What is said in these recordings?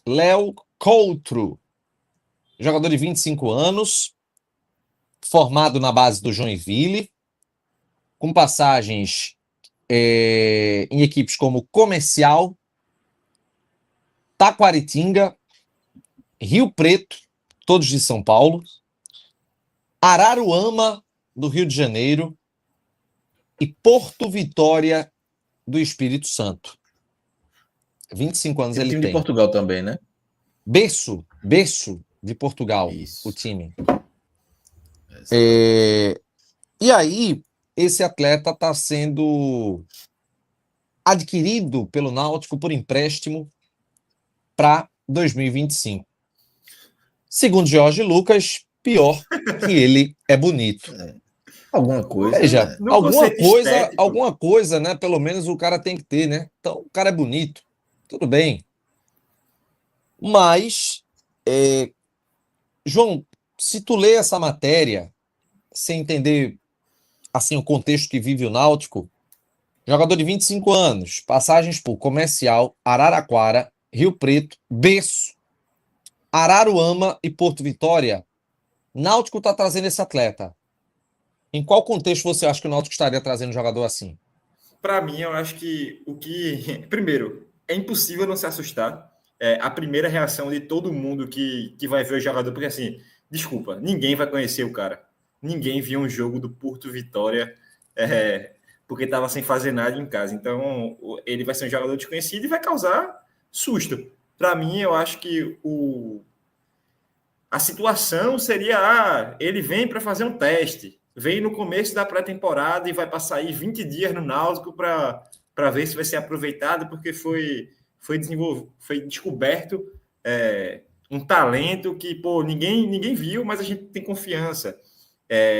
Léo Coutro, jogador de 25 anos, formado na base do Joinville, com passagens em equipes como Comercial, Taquaritinga, Rio Preto, todos de São Paulo, Araruama, do Rio de Janeiro, e Porto Vitória, do Espírito Santo. 25 anos Tem ele time tem. de Portugal também, né? Berço de Portugal, Isso. o time. E aí, esse atleta está sendo adquirido pelo Náutico por empréstimo para 2025. Segundo Jorge Lucas, pior que ele é bonito. Alguma coisa. Veja, No conceito estético. alguma coisa, né? Pelo menos o cara tem que ter, né? Então, o cara é bonito, tudo bem. Mas, João, se tu lê essa matéria sem entender assim o contexto que vive o Náutico, jogador de 25 anos, passagens por Comercial, Araraquara, Rio Preto, Berço, Araruama e Porto Vitória, Náutico está trazendo esse atleta. Em qual contexto você acha que o Náutico estaria trazendo um jogador assim? Para mim, eu acho que o que... Primeiro, é impossível não se assustar. A primeira reação de todo mundo que vai ver o jogador, porque assim, desculpa, ninguém vai conhecer o cara. Ninguém viu um jogo do Porto Vitória porque estava sem fazer nada em casa. Então, ele vai ser um jogador desconhecido e vai causar susto. Para mim, eu acho que a situação seria: ele vem para fazer um teste, vem no começo da pré-temporada e vai passar aí 20 dias no Náutico para ver se vai ser aproveitado, porque foi descoberto um talento que, pô, ninguém viu, mas a gente tem confiança.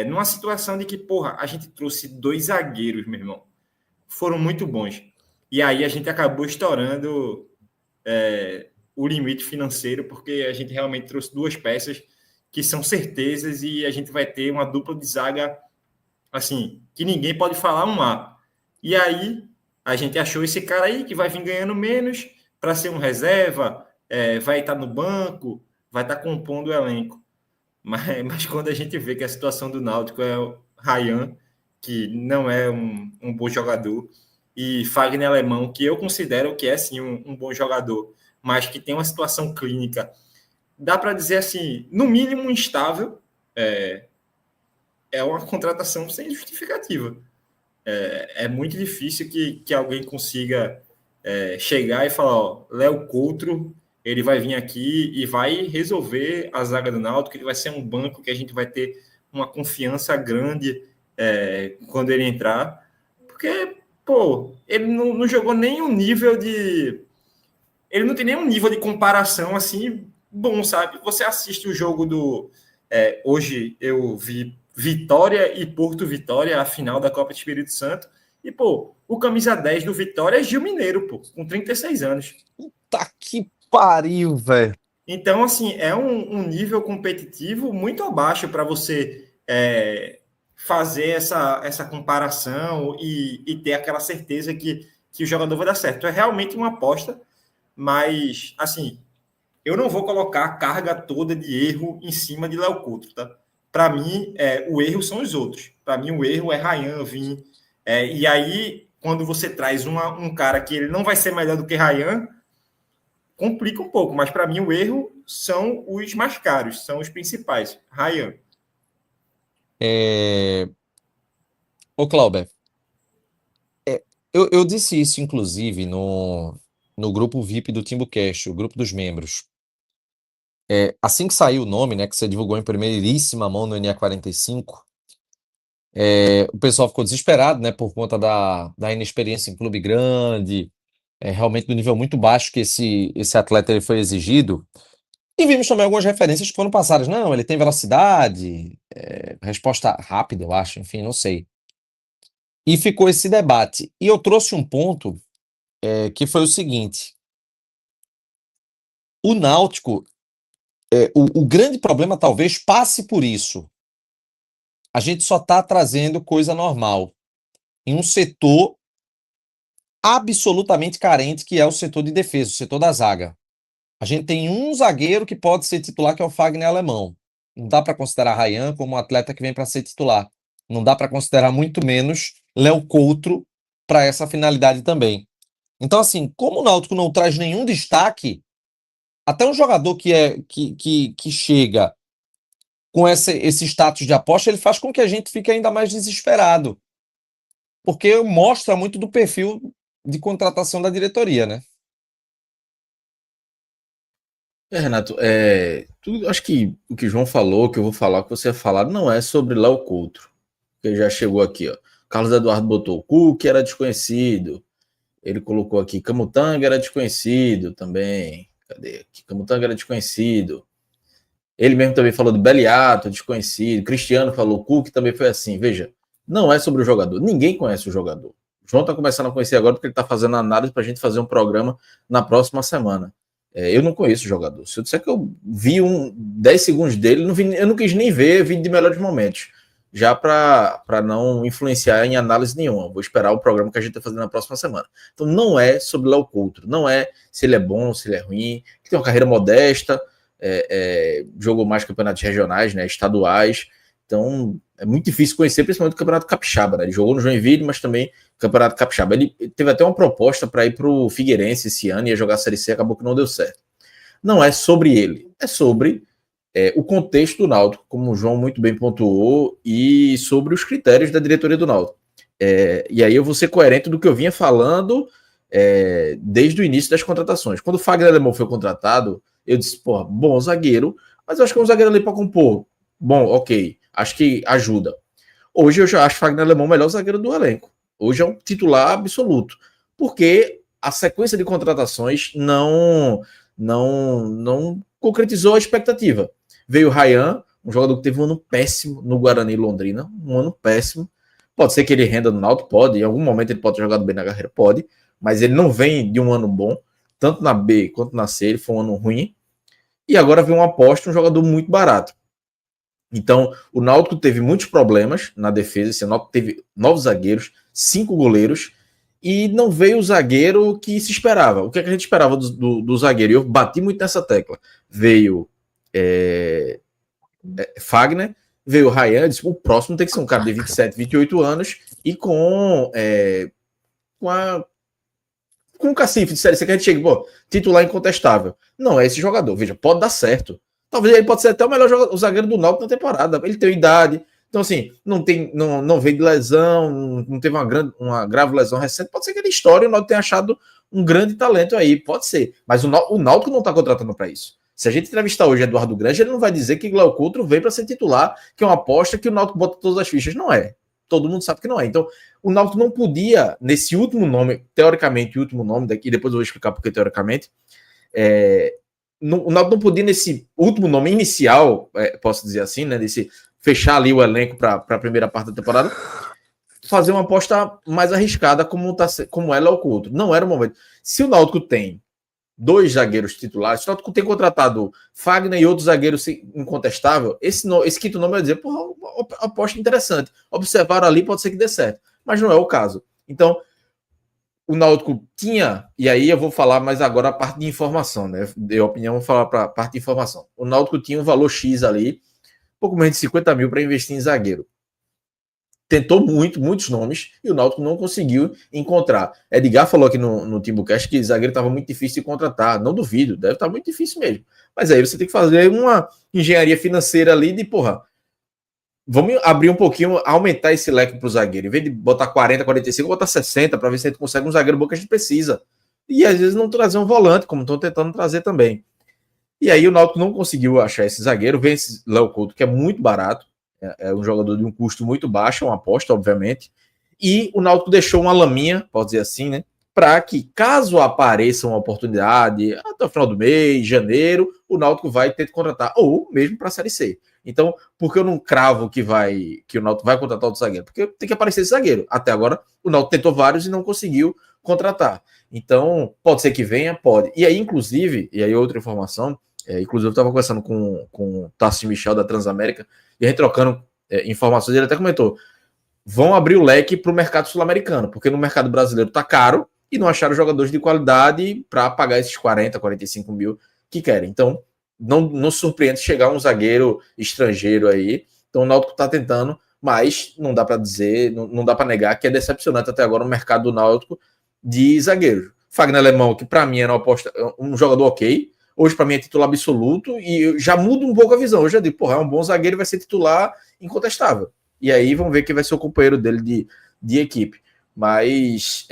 Numa situação de que, porra, a gente trouxe 2 zagueiros, meu irmão, foram muito bons. E aí a gente acabou estourando o limite financeiro, porque a gente realmente trouxe 2 peças que são certezas e a gente vai ter uma dupla de zaga, assim, que ninguém pode falar um A. E aí a gente achou esse cara aí que vai vir ganhando menos para ser um reserva, vai estar no banco, vai estar compondo o elenco. Mas quando a gente vê que a situação do Náutico é o Ryan, que não é um bom jogador, e Fagner Alemão, que eu considero que é sim um bom jogador, mas que tem uma situação clínica, dá para dizer assim, no mínimo instável, é uma contratação sem justificativa. É muito difícil que alguém consiga chegar e falar: ó, Léo Coutro, ele vai vir aqui e vai resolver a zaga do Náutico, ele vai ser um banco que a gente vai ter uma confiança grande quando ele entrar, porque, pô, ele não jogou nenhum nível de... Ele não tem nenhum nível de comparação, assim, bom, sabe? Você assiste o jogo do... hoje eu vi Vitória e Porto Vitória, a final da Copa do Espírito Santo, e, pô, o camisa 10 do Vitória é Gil Mineiro, pô, com 36 anos. Tá que pariu, velho. Então, assim, é um nível competitivo muito abaixo para você fazer essa comparação e ter aquela certeza que o jogador vai dar certo. É realmente uma aposta, mas, assim, eu não vou colocar a carga toda de erro em cima de Léo Coutro, tá? Para mim, o erro são os outros. Para mim, o erro é Ryan vir. E aí, quando você traz um cara que ele não vai ser melhor do que Ryan, complica um pouco. Mas, para mim, o erro são os mais caros, são os principais. Ryan. Ô, Clauber, eu disse isso, inclusive, no grupo VIP do TimbuCast, o grupo dos membros. Assim que saiu o nome, né, que você divulgou em primeiríssima mão no NE45, o pessoal ficou desesperado, né, por conta da inexperiência em clube grande, realmente do nível muito baixo que esse atleta ele foi exigido. E vimos também algumas referências que foram passadas. Não, ele tem velocidade, resposta rápida, eu acho, enfim, não sei. E ficou esse debate. E eu trouxe um ponto que foi o seguinte: o Náutico, o grande problema talvez passe por isso. A gente só está trazendo coisa normal em um setor absolutamente carente, que é o setor de defesa, o setor da zaga. A gente tem um zagueiro que pode ser titular, que é o Fagner Alemão. Não dá para considerar Ryan como um atleta que vem para ser titular. Não dá para considerar muito menos Léo Coutro para essa finalidade também. Então, assim, como o Náutico não traz nenhum destaque, até um jogador que chega com esse status de aposta, ele faz com que a gente fique ainda mais desesperado. Porque mostra muito do perfil de contratação da diretoria, né? Renato, acho que o que o João falou, o que eu vou falar, o que você ia falar, não é sobre Léo Coutro, que já chegou aqui, ó. Carlos Eduardo botou Cook, era desconhecido. Ele colocou aqui Camutanga era desconhecido também. Cadê aqui? Camutanga era desconhecido. Ele mesmo também falou do Beliato, desconhecido. Cristiano falou, Cook também foi assim. Veja, não é sobre o jogador. Ninguém conhece o jogador. O João está começando a conhecer agora porque ele está fazendo análise para a gente fazer um programa na próxima semana. Eu não conheço o jogador. Se eu disser que eu vi 10 segundos dele, eu não quis nem ver vídeo de melhores momentos. Já para não influenciar em análise nenhuma. Vou esperar o programa que a gente vai fazer na próxima semana. Então não é sobre Léo Coutro. Não é se ele é bom, se ele é ruim. Que tem uma carreira modesta. Jogou mais campeonatos regionais, né, estaduais, então é muito difícil conhecer, principalmente o Campeonato Capixaba, né? Ele jogou no Joinville, mas também o Campeonato Capixaba. Ele teve até uma proposta para ir para o Figueirense esse ano, ia jogar a Série C, acabou que não deu certo. Não é sobre ele, é sobre o contexto do Náutico, como o João muito bem pontuou, e sobre os critérios da diretoria do Náutico. E aí eu vou ser coerente do que eu vinha falando desde o início das contratações. Quando o Fagner Alemão foi contratado, eu disse, pô, bom zagueiro, mas eu acho que é um zagueiro ali para compor. Bom, ok, acho que ajuda. Hoje eu já acho o Fagner Alemão o melhor zagueiro do elenco. Hoje é um titular absoluto. Porque a sequência de contratações não concretizou a expectativa. Veio o Ryan, um jogador que teve um ano péssimo no Guarani Londrina, um ano péssimo. Pode ser que ele renda no Náutico, pode, em algum momento ele pode ter jogado bem na carreira, pode, mas ele não vem de um ano bom, tanto na B quanto na C, ele foi um ano ruim. E agora vem uma aposta, um jogador muito barato. Então, o Náutico teve muitos problemas na defesa. O Náutico teve 9 zagueiros, 5 goleiros, e não veio o zagueiro que se esperava. O que a gente esperava do zagueiro? E eu bati muito nessa tecla. Veio Fagner, veio o Ryan, disse, o próximo tem que ser um cara de 27, 28 anos e com um cacife de Série C que a gente chega, pô, titular incontestável. Não é esse jogador, veja, pode dar certo. Talvez ele pode ser até o melhor jogador, o zagueiro do Náutico na temporada. Ele tem idade, então assim, não veio de lesão, não teve uma grave lesão recente. Pode ser que ele estoure, o Náutico tenha achado um grande talento aí, pode ser. Mas o Náutico não está contratando para isso. Se a gente entrevistar hoje Eduardo Grande, ele não vai dizer que Léo Coutro veio para ser titular, que é uma aposta que o Náutico bota todas as fichas. Não é. Todo mundo sabe que não é. Então, o Náutico não podia, nesse último nome, teoricamente, o último nome, daqui depois eu vou explicar porque teoricamente, o Náutico não podia, nesse último nome inicial, posso dizer assim, né, desse fechar ali o elenco para a primeira parte da temporada, fazer uma aposta mais arriscada como é Léo Coutro. Não era o momento. Se o Náutico tem 2 zagueiros titulares, o Náutico tem contratado Fagner e outro zagueiro incontestável, esse quinto nome vai dizer, porra, aposta interessante. Observaram ali, pode ser que dê certo. Mas não é o caso. Então, o Náutico tinha, e aí eu vou falar mais agora a parte de informação, né? De opinião, vou falar para a parte de informação. O Náutico tinha um valor X ali, pouco menos de 50 mil para investir em zagueiro. Tentou muitos nomes, e o Náutico não conseguiu encontrar. Edgar falou aqui no Timbucast que zagueiro estava muito difícil de contratar. Não duvido, deve estar muito difícil mesmo. Mas aí você tem que fazer uma engenharia financeira ali de, porra, vamos abrir um pouquinho, aumentar esse leque para o zagueiro. Em vez de botar 40, 45, botar 60 para ver se a gente consegue um zagueiro bom que a gente precisa. E às vezes não trazer um volante, como estão tentando trazer também. E aí o Náutico não conseguiu achar esse zagueiro. Vem esse Léo Couto, que é muito barato. É um jogador de um custo muito baixo, uma aposta, obviamente. E o Náutico deixou uma laminha, pode dizer assim, né? Para que, caso apareça uma oportunidade, até o final do mês, janeiro, o Náutico vai ter que contratar, ou mesmo para a Série C. Então, por que eu não cravo que o Náutico vai contratar outro zagueiro? Porque tem que aparecer esse zagueiro. Até agora, o Náutico tentou vários e não conseguiu contratar. Então, pode ser que venha, pode. E aí, inclusive, outra informação, inclusive eu estava conversando com o Tarcísio Michel da Transamérica, e a gente trocando informações, ele até comentou, vão abrir o leque para o mercado sul-americano, porque no mercado brasileiro está caro e não acharam jogadores de qualidade para pagar esses 40, 45 mil que querem. Então, não surpreende chegar um zagueiro estrangeiro aí. Então, o Náutico está tentando, mas não dá para dizer, não dá para negar que é decepcionante até agora o mercado do Náutico de zagueiro. Fagner Alemão, que para mim era uma aposta, um jogador ok, hoje para mim é titular absoluto e já muda um pouco a visão. Eu já digo, porra, é um bom zagueiro e vai ser titular incontestável. E aí vamos ver quem vai ser o companheiro dele de equipe. Mas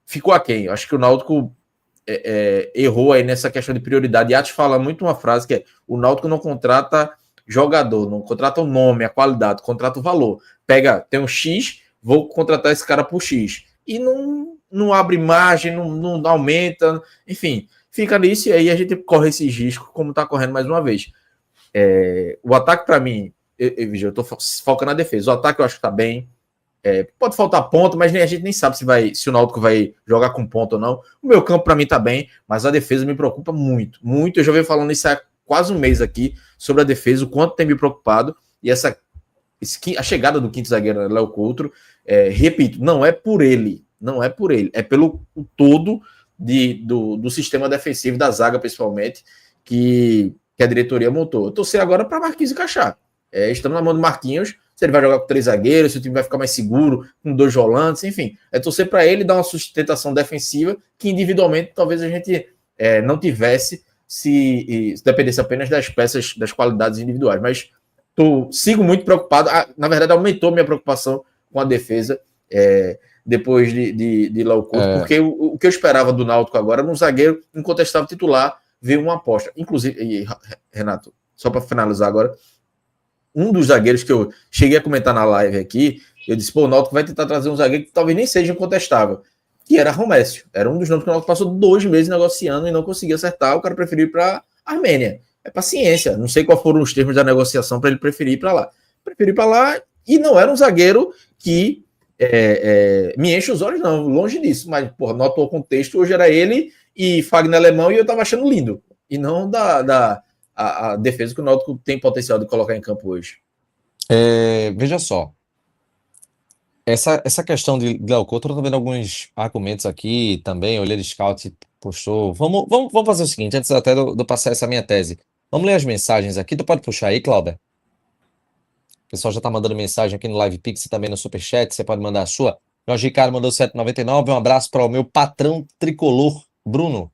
ficou aquém. Acho que o Náutico errou aí nessa questão de prioridade. E Atos fala muito uma frase que é: o Náutico não contrata jogador, não contrata o nome, a qualidade, contrata o valor. Tem um X, vou contratar esse cara por X. E não abre margem, não aumenta, enfim, fica nisso e aí a gente corre esse risco, como está correndo mais uma vez. O ataque, para mim, eu estou focando na defesa. O ataque eu acho que está bem. Pode faltar ponto, mas a gente nem sabe se o Náutico vai jogar com ponto ou não. O meu campo, para mim, está bem, mas a defesa me preocupa muito. Muito. Eu já venho falando isso há quase um mês aqui, sobre a defesa, o quanto tem me preocupado. E a chegada do quinto zagueiro, Léo Coutro, repito, não é por ele, é pelo todo do sistema defensivo, da zaga principalmente, que a diretoria montou. Eu torcer agora para Marquinhos encaixar. Estamos na mão do Marquinhos, se ele vai jogar com 3 zagueiros, se o time vai ficar mais seguro, com 2 volantes, enfim. É torcer para ele dar uma sustentação defensiva que individualmente talvez a gente não tivesse se dependesse apenas das peças, das qualidades individuais. Mas sigo muito preocupado. Na verdade, aumentou minha preocupação com a defesa depois de Léo Couto, porque o que eu esperava do Náutico agora era um zagueiro incontestável titular, veio uma aposta. Inclusive, Renato, só para finalizar agora, um dos zagueiros que eu cheguei a comentar na live aqui, eu disse, o Náutico vai tentar trazer um zagueiro que talvez nem seja incontestável, que era Romécio. Era um dos nomes que o Náutico passou 2 meses negociando e não conseguia acertar, o cara preferiu ir para a Armênia. É paciência, não sei qual foram os termos da negociação para ele preferir ir para lá. Preferiu ir para lá e não era um zagueiro que me enche os olhos, não, longe disso, mas, notou o contexto, hoje era ele e Fagner Alemão e eu tava achando lindo, e não a defesa que o Náutico tem potencial de colocar em campo hoje. Veja só, essa questão de Léo Couto, eu tô vendo alguns argumentos aqui também, o Olheiro Scout postou, vamos fazer o seguinte, antes até de eu passar essa minha tese, vamos ler as mensagens aqui, tu pode puxar aí, Cláudio? O pessoal já tá mandando mensagem aqui no Live Pix e também no Superchat, você pode mandar a sua. Jorge Ricardo mandou 7,99, um abraço para o meu patrão tricolor, Bruno.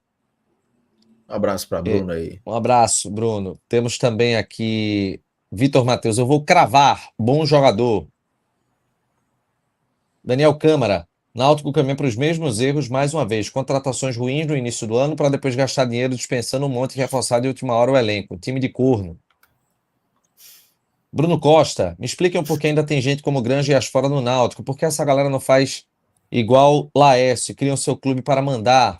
Um abraço para Bruno aí. Um abraço, Bruno. Temos também aqui Vitor Matheus, eu vou cravar, bom jogador. Daniel Câmara, Náutico caminha para os mesmos erros mais uma vez, contratações ruins no início do ano para depois gastar dinheiro dispensando um monte e reforçar de última hora o elenco, time de corno. Bruno Costa, me expliquem por que ainda tem gente como Granja e as fora no Náutico, por que essa galera não faz igual Laércio, criam seu clube para mandar.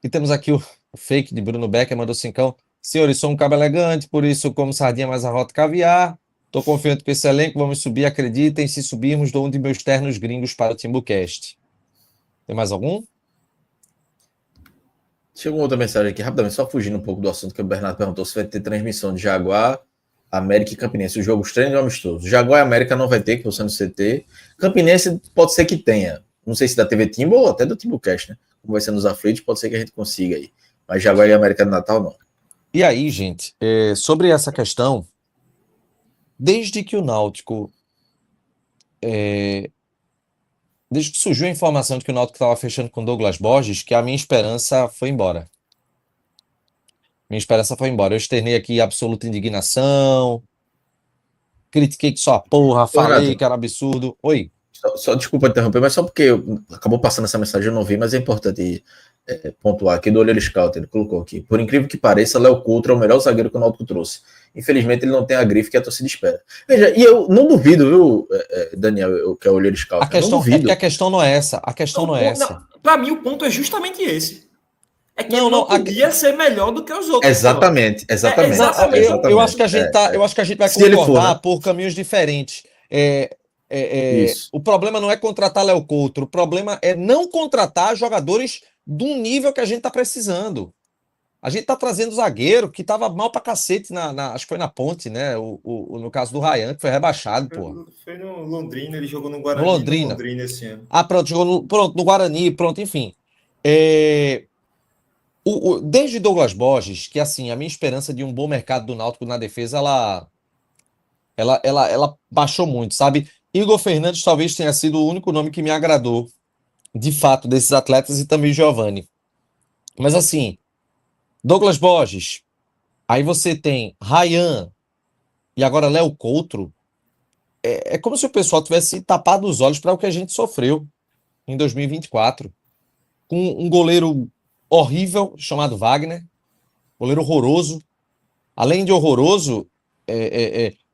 E temos aqui o fake de Bruno Becker, mandou 5. Senhores, sou um cabo elegante, por isso como sardinha mais a rota caviar. Tô confiante com esse elenco, vamos subir, acreditem, se subirmos dou um de meus ternos gringos para o Timbucast. Tem mais algum? Chegou outra mensagem aqui, rapidamente, só fugindo um pouco do assunto que o Bernardo perguntou se vai ter transmissão de Jaguar, América e Campinense. O jogo estranho e amistoso. Jaguar e América não vai ter, que você no CT. Campinense pode ser que tenha. Não sei se da TV Timbu ou até do Timbucast, né? Como vai ser nos aflitos, pode ser que a gente consiga aí. Mas Jaguar e América no Natal, não. E aí, gente, sobre essa questão, desde que o Náutico... desde que surgiu a informação de que o Náutico estava fechando com Douglas Borges, que a minha esperança foi embora. Eu externei aqui absoluta indignação, critiquei que só a porra, falei que era absurdo. Oi. Só desculpa interromper, mas só porque acabou passando essa mensagem, eu não vi, mas é importante pontuar aqui do Olheiro Scout, ele colocou aqui. Por incrível que pareça, Léo Couto é o melhor zagueiro que o Náutico trouxe. Infelizmente, ele não tem a grife que a torcida espera. Veja, e eu não duvido, viu, Daniel, que é o Olheiro Scout. É porque a questão não é essa. Para mim, o ponto é justamente esse. É que não podia ser melhor do que os outros. Exatamente. Eu acho que a gente vai concordar por caminhos diferentes. O problema não é contratar Léo Couto, o problema é não contratar jogadores de um nível que a gente está precisando. A gente tá trazendo zagueiro que tava mal pra cacete, acho que foi na Ponte, né? No caso do Ryan, que foi rebaixado, pô. Foi no Londrina, ele jogou no Guarani. No Londrina Esse ano. Pronto, jogou no Guarani, pronto, enfim. Desde Douglas Borges, que assim, a minha esperança de um bom mercado do Náutico na defesa, ela baixou muito, sabe? Igor Fernandes talvez tenha sido o único nome que me agradou, de fato, desses atletas, e também Giovani. Mas assim, Douglas Borges, aí você tem Ryan e agora Léo Coutro. É como se o pessoal tivesse tapado os olhos para o que a gente sofreu em 2024. Com um goleiro horrível chamado Wagner, goleiro horroroso. Além de horroroso,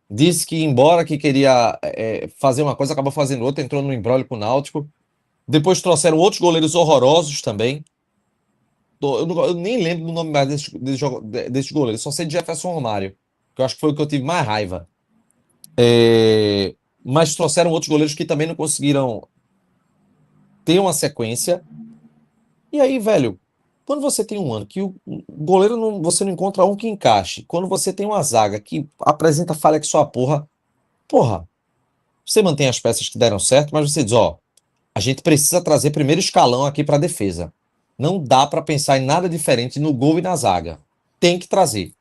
disse que embora que queria fazer uma coisa, acabou fazendo outra, entrou no imbróglio com o Náutico. Depois trouxeram outros goleiros horrorosos também. Eu nem lembro do nome mais desses goleiros, só sei de Jefferson Romário, que eu acho que foi o que eu tive mais raiva. Mas trouxeram outros goleiros que também não conseguiram ter uma sequência. E aí, velho, quando você tem um ano que o goleiro você não encontra um que encaixe, quando você tem uma zaga que apresenta falha que sua porra, você mantém as peças que deram certo, mas você diz, ó, a gente precisa trazer primeiro escalão aqui para defesa. Não dá para pensar em nada diferente no gol e na zaga. Tem que trazer.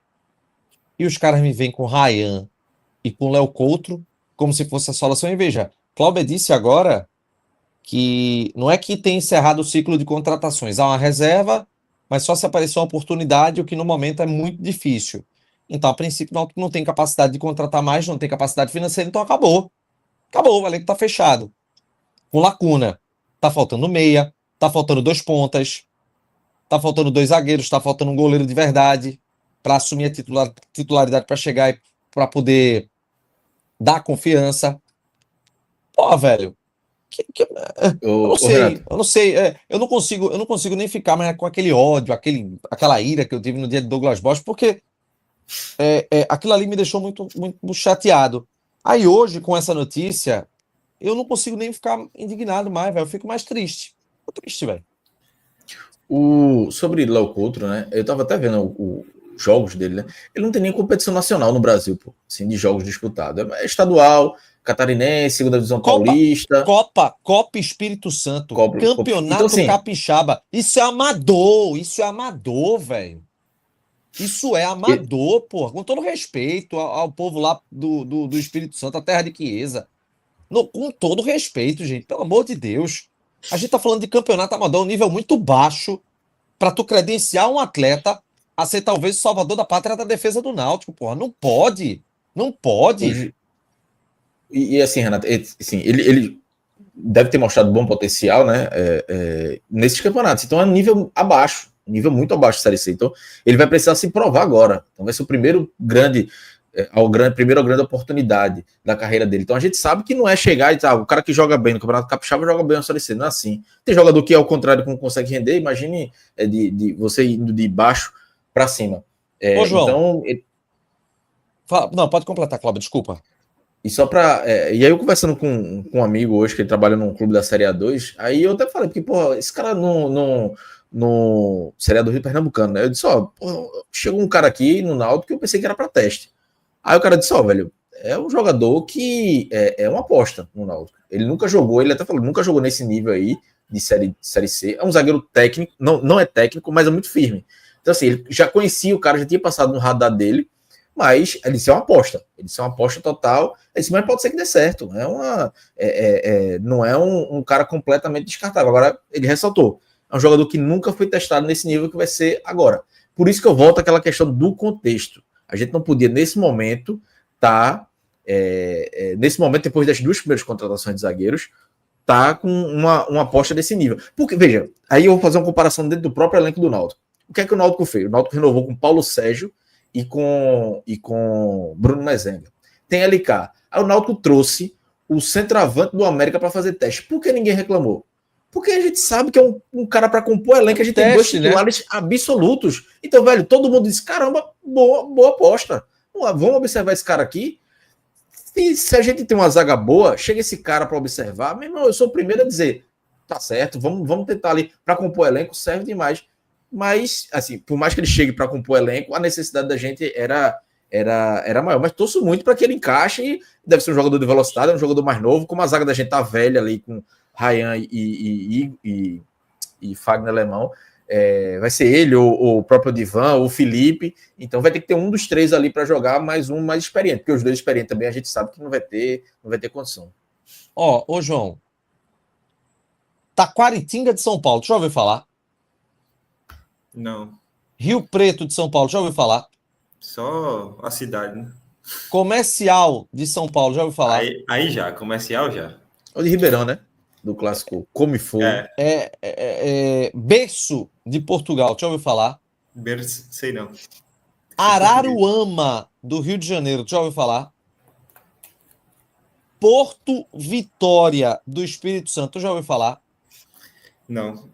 E os caras me vêm com Ryan e com Léo Coutro como se fosse a solução. E veja, Cláudio disse agora que não é que tem encerrado o ciclo de contratações. Há uma reserva, mas só se aparecer uma oportunidade, o que no momento é muito difícil. Então, a princípio, não tem capacidade de contratar mais, não tem capacidade financeira, então acabou. Acabou, o elenco tá fechado. Com lacuna. Tá faltando meia, tá faltando 2 pontas, tá faltando 2 zagueiros, tá faltando um goleiro de verdade para assumir a titularidade para chegar e para poder dar confiança. Pô, velho, eu não sei, Renato, eu não sei, eu não consigo nem ficar mais com aquele ódio, aquela ira que eu tive no dia de Douglas Borges, porque aquilo ali me deixou muito, muito chateado. Aí hoje, com essa notícia, eu não consigo nem ficar indignado mais, velho, eu fico mais triste. Tô triste, velho. Sobre Léo Coutro, né? Eu tava até vendo os jogos dele, né? Ele não tem nem competição nacional no Brasil, pô, assim, de jogos disputados. É estadual, catarinense, segunda divisão paulista. Copa Espírito Santo, Então, Campeonato assim, Capixaba. Isso é amador, velho. Isso é amador, pô. Com todo respeito ao povo lá do Espírito Santo, a terra de Chiesa. Com todo respeito, gente, pelo amor de Deus. A gente tá falando de campeonato amador, um nível muito baixo, para tu credenciar um atleta a ser talvez o salvador da pátria da defesa do Náutico, porra. Não pode. Não pode. E assim, Renato, assim, ele deve ter mostrado bom potencial, né? Nesses campeonatos. Então é um nível abaixo, um nível muito abaixo da Série C. Então ele vai precisar se provar agora. Então vai ser o primeiro primeira grande oportunidade da carreira dele. Então a gente sabe que não é chegar e o cara que joga bem no Campeonato Capixaba joga bem na Série C, não é assim. Tem jogador que, ao contrário, não consegue render, imagine de você indo de baixo para cima. Ô, João. Então, não, pode completar, Cláudio, desculpa. E só para. E aí, eu conversando com um amigo hoje, que ele trabalha num clube da Série A2, aí eu até falei, porque, pô, esse cara no Série A do Rio Pernambucano, né? Eu disse, ó, chegou um cara aqui no Náutico que eu pensei que era para teste. Aí o cara disse, ó, velho, é um jogador que é uma aposta no Náutico. Ele nunca jogou, ele até falou, nunca jogou nesse nível aí de série C. É um zagueiro técnico, não é técnico, mas é muito firme. Então, assim, ele já conhecia o cara, já tinha passado no radar dele, mas ele disse, é uma aposta. Ele disse, é uma aposta total. Ele disse, mas pode ser que dê certo. Não é um cara completamente descartável. Agora, ele ressaltou, é um jogador que nunca foi testado nesse nível que vai ser agora. Por isso que eu volto àquela questão do contexto. A gente não podia, nesse momento, depois das 2 primeiras contratações de zagueiros, com uma aposta desse nível. Porque, veja, aí eu vou fazer uma comparação dentro do próprio elenco do Náutico. O que é que o Náutico fez? O Náutico renovou com Paulo Sérgio e com Bruno Mezenga. Tem LK. Aí o Náutico trouxe o centroavante do América para fazer teste. Por que ninguém reclamou? Porque a gente sabe que é um cara para compor elenco, a gente tem 2 titulares, né, absolutos. Então, velho, todo mundo diz, caramba, boa aposta. Vamos observar esse cara aqui. E se a gente tem uma zaga boa, chega esse cara para observar, meu irmão, eu sou o primeiro a dizer, tá certo, vamos tentar ali para compor elenco, serve demais. Mas, assim, por mais que ele chegue para compor elenco, a necessidade da gente era maior. Mas torço muito para que ele encaixe, e deve ser um jogador de velocidade, um jogador mais novo, como a zaga da gente tá velha ali com Ryan e Fagner Alemão. vai ser ele, ou o próprio Divan, ou o Felipe. Então vai ter que ter um dos 3 ali para jogar, mais um mais experiente, porque os 2 experientes também a gente sabe que não vai ter condição. Ô João, Taquaritinga de São Paulo, já ouviu falar? Não. Rio Preto de São Paulo, já ouviu falar? Só a cidade, né? Comercial de São Paulo, já ouviu falar? Aí já, comercial já. O de Ribeirão, né? Do clássico Come Fogo. Berço de Portugal, já ouviu falar? Sei não. Araruama do Rio de Janeiro, já ouviu falar? Porto Vitória do Espírito Santo, já ouviu falar? Não.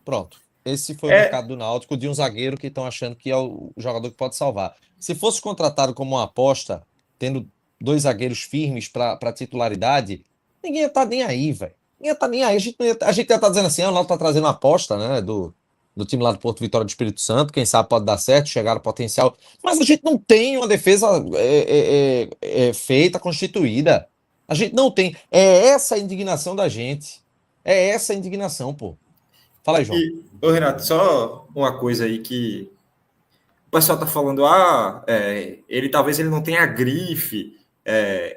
Pronto. Esse foi o mercado do Náutico de um zagueiro que estão achando que é o jogador que pode salvar. Se fosse contratado como uma aposta, tendo 2 zagueiros firmes para titularidade, ninguém ia estar nem aí, velho. Ninguém ia estar nem aí. A gente ia estar dizendo assim, o Náutico está trazendo uma aposta, né, do time lá do Porto Vitória do Espírito Santo, quem sabe pode dar certo, chegar no potencial. Mas a gente não tem uma defesa feita, constituída. A gente não tem. É essa a indignação da gente. É essa a indignação, pô. Fala aí, João. Ô, Renato, só uma coisa aí que o pessoal tá falando, talvez ele não tenha grife.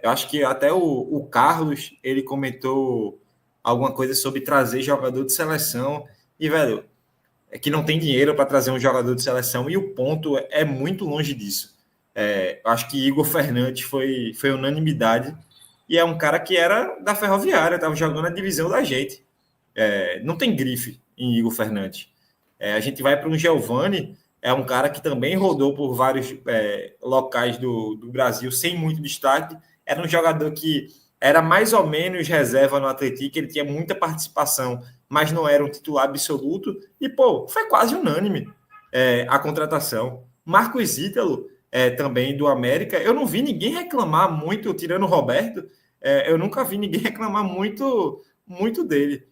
Eu acho que até o Carlos, ele comentou alguma coisa sobre trazer jogador de seleção. E, velho, é que não tem dinheiro para trazer um jogador de seleção e o ponto é muito longe disso. Eu acho que Igor Fernandes foi unanimidade e é um cara que era da Ferroviária, estava jogando a divisão da gente. Não tem grife em Igor Fernandes. A gente vai para um Giovani, é um cara que também rodou por vários locais do Brasil sem muito destaque. Era um jogador que era mais ou menos reserva no Atlético, ele tinha muita participação, mas não era um titular absoluto. E, pô, foi quase unânime a contratação. Marcos Ítalo, também do América, eu não vi ninguém reclamar muito, tirando o Roberto, eu nunca vi ninguém reclamar muito dele.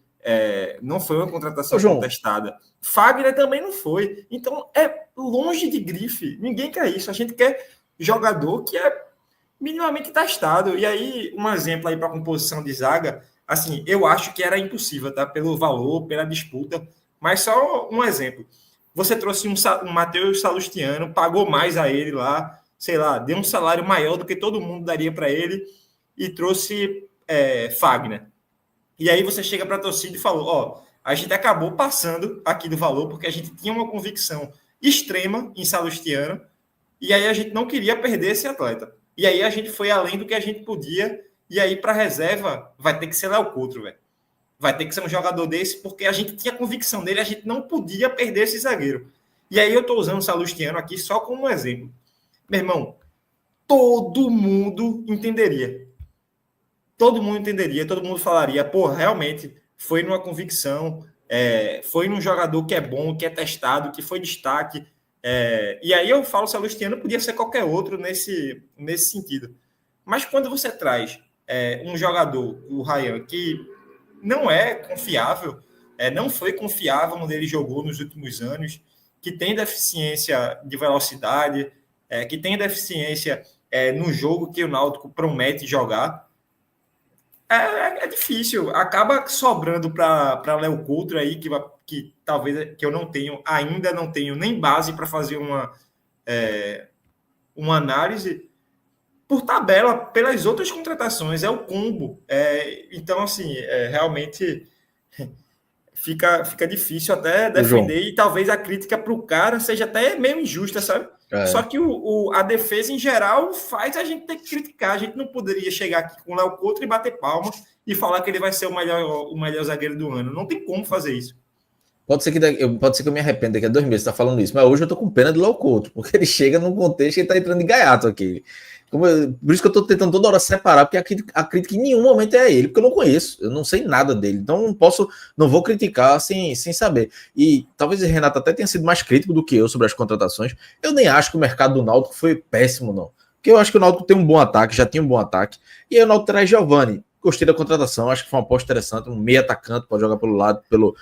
Não foi uma contratação contestada. Fagner também não foi. Então, é longe de grife. Ninguém quer isso. A gente quer jogador que é minimamente testado. E aí, um exemplo aí para a composição de zaga, assim, eu acho que era impossível, tá? Pelo valor, pela disputa. Mas só um exemplo. Você trouxe um Matheus Salustiano, pagou mais a ele lá, sei lá, deu um salário maior do que todo mundo daria para ele e trouxe Fagner. E aí você chega para a torcida e falou, a gente acabou passando aqui do valor porque a gente tinha uma convicção extrema em Salustiano e aí a gente não queria perder esse atleta. E aí a gente foi além do que a gente podia e aí para reserva vai ter que ser Léo Coutro, velho. Vai ter que ser um jogador desse porque a gente tinha convicção dele, a gente não podia perder esse zagueiro. E aí eu estou usando o Salustiano aqui só como um exemplo. Meu irmão, todo mundo entenderia. Todo mundo falaria, pô, realmente foi numa convicção, foi num jogador que é bom, que é testado, que foi destaque. E aí eu falo, Salustiano podia ser qualquer outro nesse sentido. Mas quando você traz um jogador, o Ryan, que não é confiável, não foi confiável onde ele jogou nos últimos anos, que tem deficiência de velocidade, que tem deficiência no jogo que o Náutico promete jogar, é difícil. Acaba sobrando para Léo Coutro aí, que talvez que eu ainda não tenho nem base para fazer uma análise por tabela, pelas outras contratações, é o combo. Então, assim, realmente fica difícil até defender e talvez a crítica para o cara seja até meio injusta, sabe? Só que a defesa, em geral, faz a gente ter que criticar. A gente não poderia chegar aqui com o Léo Coutro e bater palma e falar que ele vai ser o melhor zagueiro do ano. Não tem como fazer isso. Pode ser que eu me arrependa daqui a 2 meses, tá falando isso, mas hoje eu tô com pena de Léo Coutro, porque ele chega num contexto que ele tá entrando de gaiato aqui. Por isso que eu tô tentando toda hora separar, porque a crítica em nenhum momento é a ele, porque eu não conheço, eu não sei nada dele, então não vou criticar sem saber. E talvez o Renato até tenha sido mais crítico do que eu sobre as contratações. Eu nem acho que o mercado do Náutico foi péssimo, não. Porque eu acho que o Náutico tem um bom ataque, já tinha um bom ataque, e aí o Náutico traz Giovani. Gostei da contratação, acho que foi uma aposta interessante, um meio atacante, pode jogar pelo lado, pelo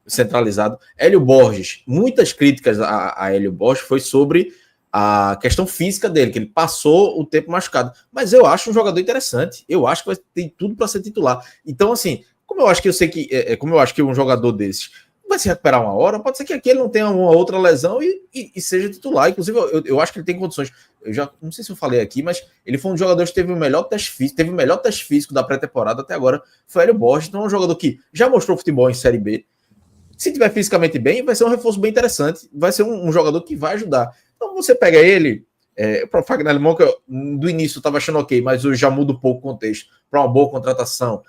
centralizado. Hélio Borges, muitas críticas a Hélio Borges foi sobre a questão física dele, que ele passou o tempo machucado. Mas eu acho um jogador interessante. Eu acho que vai ter tudo para ser titular. Então, assim, como eu acho que um jogador desses vai se recuperar uma hora, pode ser que aqui ele não tenha uma outra lesão e seja titular. Inclusive, eu acho que ele tem condições. Eu já não sei se eu falei aqui, mas ele foi um jogador que teve o melhor teste físico da pré-temporada até agora. Foi Hélio Borges, então é um jogador que já mostrou futebol em Série B. Se tiver fisicamente bem, vai ser um reforço bem interessante. Vai ser um jogador que vai ajudar. Então você pega ele, para o Fagner Alemão, que eu, do início eu estava achando ok, mas hoje já muda um pouco o contexto para uma boa contratação.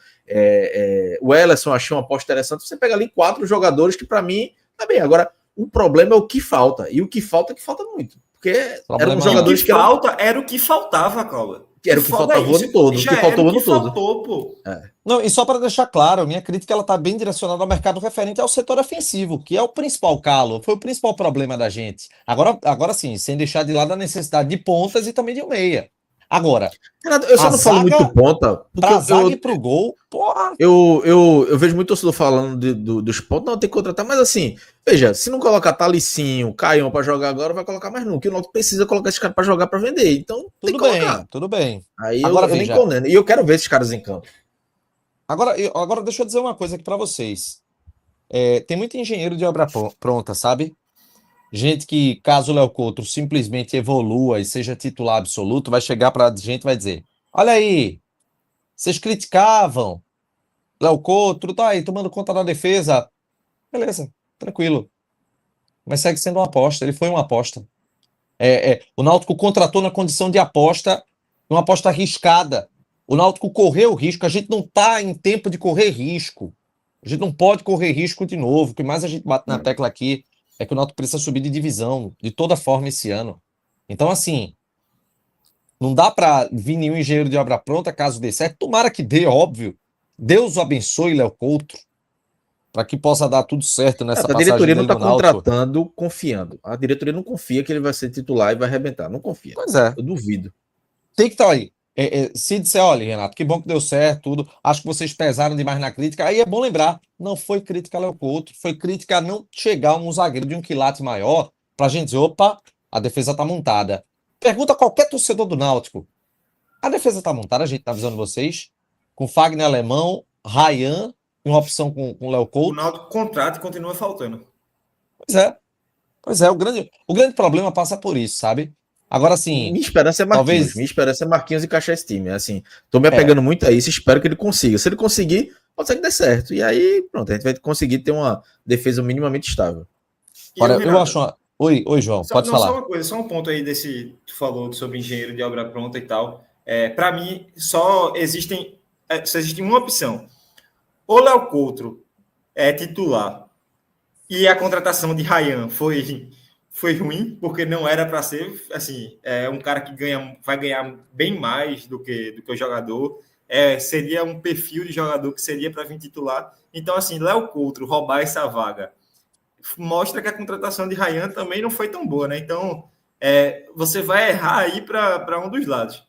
O Ellerson achei uma aposta interessante. Você pega ali 4 jogadores que, para mim, tá bem. Agora, o problema é o que falta. E o que falta é que falta muito. Porque eram jogadores que era o que faltava, Cauã. Era o que faltava o ano todo. O que faltou o ano todo. Pô. Não, e só para deixar claro, minha crítica ela está bem direcionada ao mercado referente ao setor ofensivo, que é o principal calo, foi o principal problema da gente. Agora sim, sem deixar de lado a necessidade de pontas e também de um meia. Agora, eu só não falo muito ponta. Pra zaga e pro gol, porra. Eu vejo muito torcedor falando dos pontos, não, tem que contratar, mas assim, veja, se não colocar Talicinho, Caião pra jogar agora, vai colocar mais nunca. O Náutico precisa colocar esses caras pra jogar, pra vender. Então, tem que colocar. Tudo bem. Aí agora, eu nem condeno. E eu quero ver esses caras em campo. Agora deixa eu dizer uma coisa aqui pra vocês. Tem muito engenheiro de obra pronta, sabe? Gente que, caso o Léo Couto simplesmente evolua e seja titular absoluto, vai chegar pra gente e vai dizer: olha aí, vocês criticavam Léo Couto, tá aí tomando conta da defesa. Beleza, tranquilo. Mas segue sendo uma aposta, ele foi uma aposta. O Náutico contratou na condição de aposta, uma aposta arriscada. O Náutico correu risco, a gente não tá em tempo de correr risco. A gente não pode correr risco de novo. O que mais a gente bate na tecla aqui é que o Náutico precisa subir de divisão, de toda forma, esse ano. Então, assim, não dá para vir nenhum engenheiro de obra pronta caso dê certo. Tomara que dê, óbvio. Deus o abençoe, Léo Couto, para que possa dar tudo certo nessa passagem. A diretoria não está contratando confiando. A diretoria não confia que ele vai ser titular e vai arrebentar. Não confia. Pois é. Eu duvido. Tem que estar aí. Se disser, olha, Renato, que bom que deu certo, tudo. Acho que vocês pesaram demais na crítica. Aí é bom lembrar, não foi crítica a Léo Couto, foi crítica a não chegar um zagueiro de um quilate maior pra gente dizer, opa, a defesa tá montada. Pergunta a qualquer torcedor do Náutico. A defesa tá montada, a gente tá avisando vocês, com Fagner Alemão, Ryan, uma opção com o Léo Couto. O Náutico contrata e continua faltando. Pois é, o grande problema passa por isso, sabe? Agora, assim... Minha esperança é Marquinhos. Talvez... Minha esperança é Marquinhos encaixar esse time. Assim, tô me apegando muito a isso, espero que ele consiga. Se ele conseguir, pode ser que dê certo. E aí, pronto, a gente vai conseguir ter uma defesa minimamente estável. Olha, eu acho uma... Oi, João, pode falar. Só uma coisa, só um ponto aí desse... Tu falou sobre engenheiro de obra pronta e tal. Para mim, só existe uma opção. O Léo Couto é titular e a contratação de Ryan foi ruim, porque não era para ser, assim, um cara que vai ganhar bem mais do que o jogador, seria um perfil de jogador que seria para vir titular. Então, assim, Léo Couto roubar essa vaga mostra que a contratação de Ryan também não foi tão boa, né? Então, você vai errar aí para um dos lados.